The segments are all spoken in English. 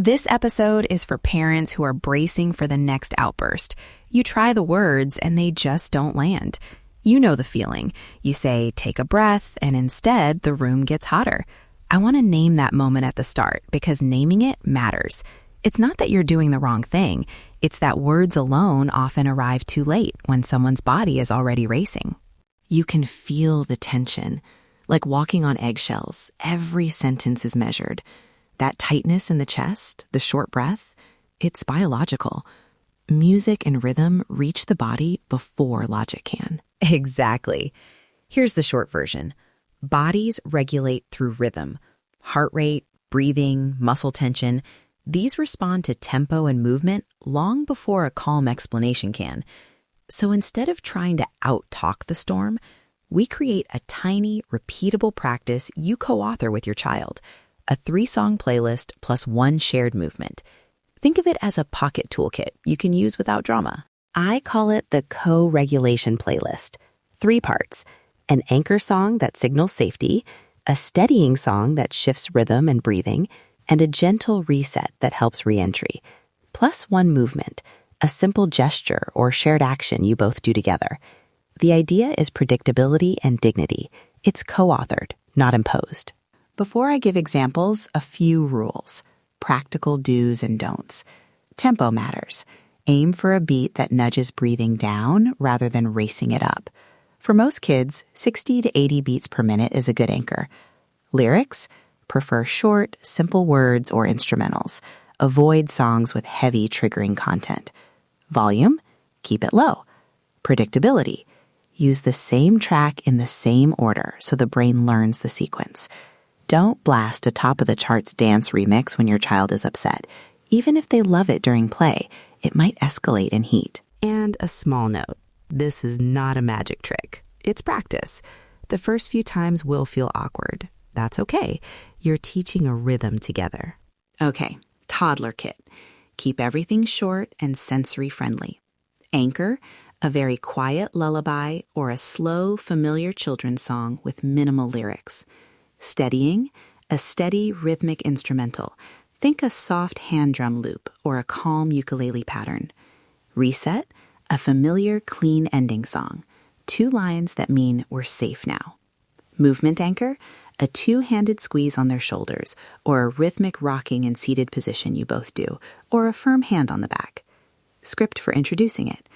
This episode is for parents who are bracing for the next outburst. You try the words and they just don't land. You know the feeling. You say, take a breath, and instead the room gets hotter. I want to name that moment at the start because naming it matters. It's not that you're doing the wrong thing. It's that words alone often arrive too late when someone's body is already racing. You can feel the tension. Like walking on eggshells, every sentence is measured. That tightness in the chest, the short breath, it's biological. Music and rhythm reach the body before logic can. Exactly. Here's the short version. Bodies regulate through rhythm. Heart rate, breathing, muscle tension. These respond to tempo and movement long before a calm explanation can. So instead of trying to out-talk the storm, we create a tiny, repeatable practice you co-author with your child. A 3-song playlist plus 1 shared movement. Think of it as a pocket toolkit you can use without drama. I call it the co-regulation playlist. 3 parts. An anchor song that signals safety, a steadying song that shifts rhythm and breathing, and a gentle reset that helps re-entry. Plus 1 movement, a simple gesture or shared action you both do together. The idea is predictability and dignity. It's co-authored, not imposed. Before I give examples, a few rules. Practical do's and don'ts. Tempo matters. Aim for a beat that nudges breathing down rather than racing it up. For most kids, 60 to 80 beats per minute is a good anchor. Lyrics? Prefer short, simple words or instrumentals. Avoid songs with heavy triggering content. Volume? Keep it low. Predictability? Use the same track in the same order so the brain learns the sequence. Don't blast a top-of-the-charts dance remix when your child is upset. Even if they love it during play, it might escalate in heat. And a small note. This is not a magic trick. It's practice. The first few times will feel awkward. That's okay. You're teaching a rhythm together. Okay, toddler kit. Keep everything short and sensory-friendly. Anchor, a very quiet lullaby or a slow, familiar children's song with minimal lyrics. Steadying, a steady rhythmic instrumental. Think a soft hand drum loop or a calm ukulele pattern. Reset, a familiar clean ending song. 2 lines that mean we're safe now. Movement anchor, a 2-handed squeeze on their shoulders or a rhythmic rocking in seated position you both do, or a firm hand on the back. Script for introducing it.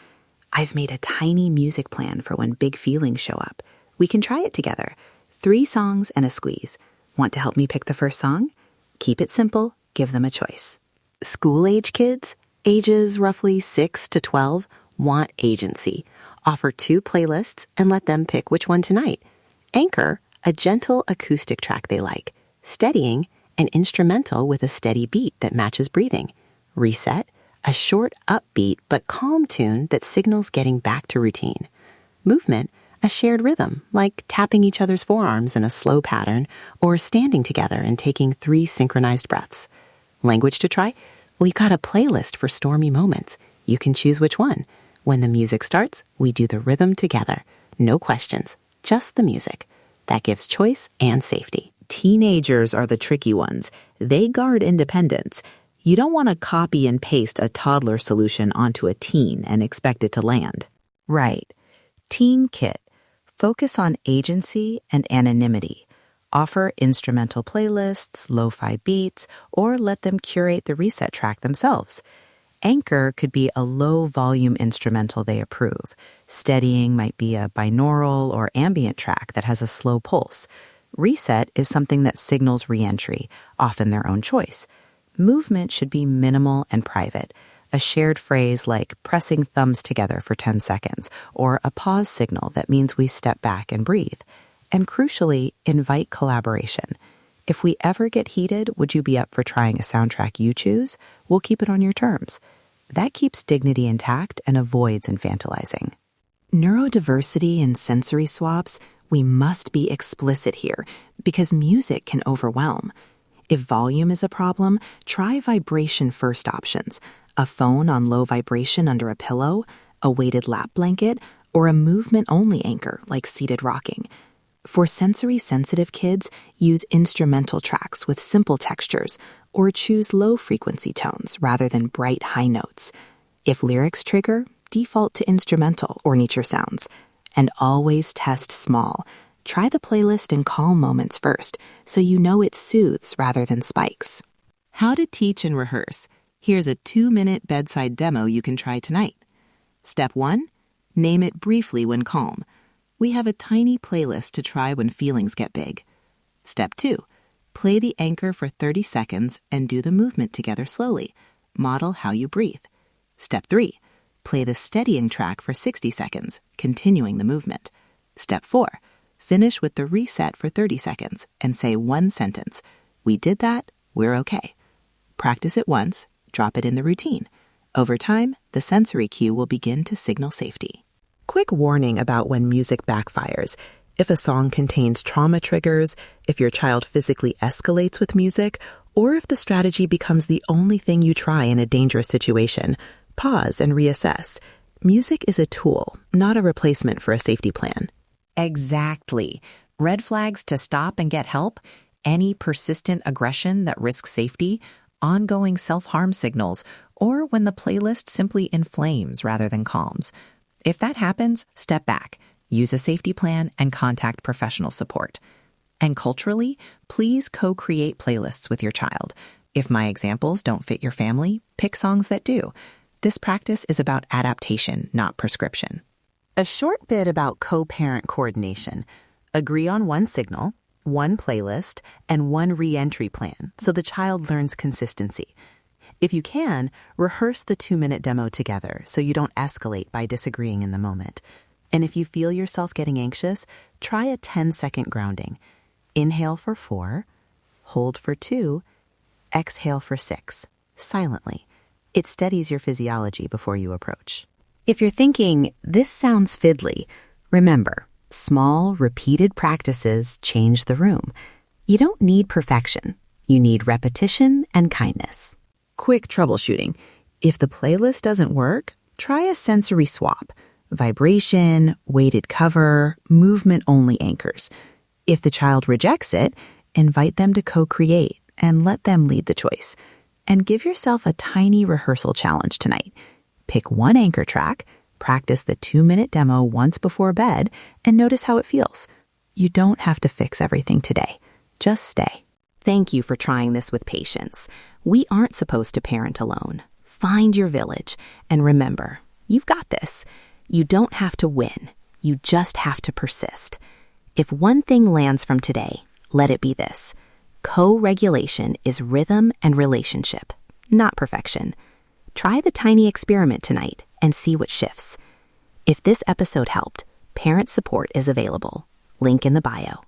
I've made a tiny music plan for when big feelings show up. We can try it together. 3 songs and a squeeze. Want to help me pick the first song? Keep it simple. Give them a choice. School-age kids, ages roughly 6 to 12, want agency. Offer 2 playlists and let them pick which one tonight. Anchor, a gentle acoustic track they like. Steadying, an instrumental with a steady beat that matches breathing. Reset, a short upbeat but calm tune that signals getting back to routine. Movement, a shared rhythm, like tapping each other's forearms in a slow pattern or standing together and taking 3 synchronized breaths. Language to try? We've got a playlist for stormy moments. You can choose which one. When the music starts, we do the rhythm together. No questions, just the music. That gives choice and safety. Teenagers are the tricky ones. They guard independence. You don't want to copy and paste a toddler solution onto a teen and expect it to land. Right. Teen kit. Focus on agency and anonymity. Offer instrumental playlists, lo-fi beats, or let them curate the reset track themselves. Anchor could be a low-volume instrumental they approve. Steadying might be a binaural or ambient track that has a slow pulse. Reset is something that signals re-entry, often their own choice. Movement should be minimal and private. A shared phrase like pressing thumbs together for 10 seconds, or a pause signal that means we step back and breathe. And crucially, invite collaboration. If we ever get heated, would you be up for trying a soundtrack you choose? We'll keep it on your terms. That keeps dignity intact and avoids infantilizing. Neurodiversity and sensory swaps, we must be explicit here because music can overwhelm. If volume is a problem, try vibration-first options. A phone on low vibration under a pillow, a weighted lap blanket, or a movement-only anchor like seated rocking. For sensory-sensitive kids, use instrumental tracks with simple textures or choose low-frequency tones rather than bright high notes. If lyrics trigger, default to instrumental or nature sounds. And always test small. Try the playlist in calm moments first, so you know it soothes rather than spikes. How to teach and rehearse. Here's a 2-minute bedside demo you can try tonight. Step 1. Name it briefly when calm. We have a tiny playlist to try when feelings get big. Step 2. Play the anchor for 30 seconds and do the movement together slowly. Model how you breathe. Step 3. Play the steadying track for 60 seconds, continuing the movement. Step 4. Finish with the reset for 30 seconds and say one sentence. We did that, we're okay. Practice it once, drop it in the routine. Over time, the sensory cue will begin to signal safety. Quick warning about when music backfires. If a song contains trauma triggers, if your child physically escalates with music, or if the strategy becomes the only thing you try in a dangerous situation, pause and reassess. Music is a tool, not a replacement for a safety plan. Exactly. Red flags to stop and get help, any persistent aggression that risks safety, ongoing self-harm signals, or when the playlist simply inflames rather than calms. If that happens, step back, use a safety plan, and contact professional support. And culturally, please co-create playlists with your child. If my examples don't fit your family, pick songs that do. This practice is about adaptation, not prescription. A short bit about co-parent coordination. Agree on one signal, one playlist, and one re-entry plan so the child learns consistency. If you can, rehearse the 2-minute demo together so you don't escalate by disagreeing in the moment. And if you feel yourself getting anxious, try a 10-second grounding. Inhale for 4, hold for 2, exhale for 6, silently. It steadies your physiology before you approach. If you're thinking, this sounds fiddly, remember, small, repeated practices change the room. You don't need perfection. You need repetition and kindness. Quick troubleshooting. If the playlist doesn't work, try a sensory swap. Vibration, weighted cover, movement-only anchors. If the child rejects it, invite them to co-create and let them lead the choice. And give yourself a tiny rehearsal challenge tonight. Pick one anchor track, practice the 2-minute demo once before bed, and notice how it feels. You don't have to fix everything today. Just stay. Thank you for trying this with patience. We aren't supposed to parent alone. Find your village. And remember, you've got this. You don't have to win. You just have to persist. If one thing lands from today, let it be this. Co-regulation is rhythm and relationship, not perfection. Try the tiny experiment tonight and see what shifts. If this episode helped, parent support is available. Link in the bio.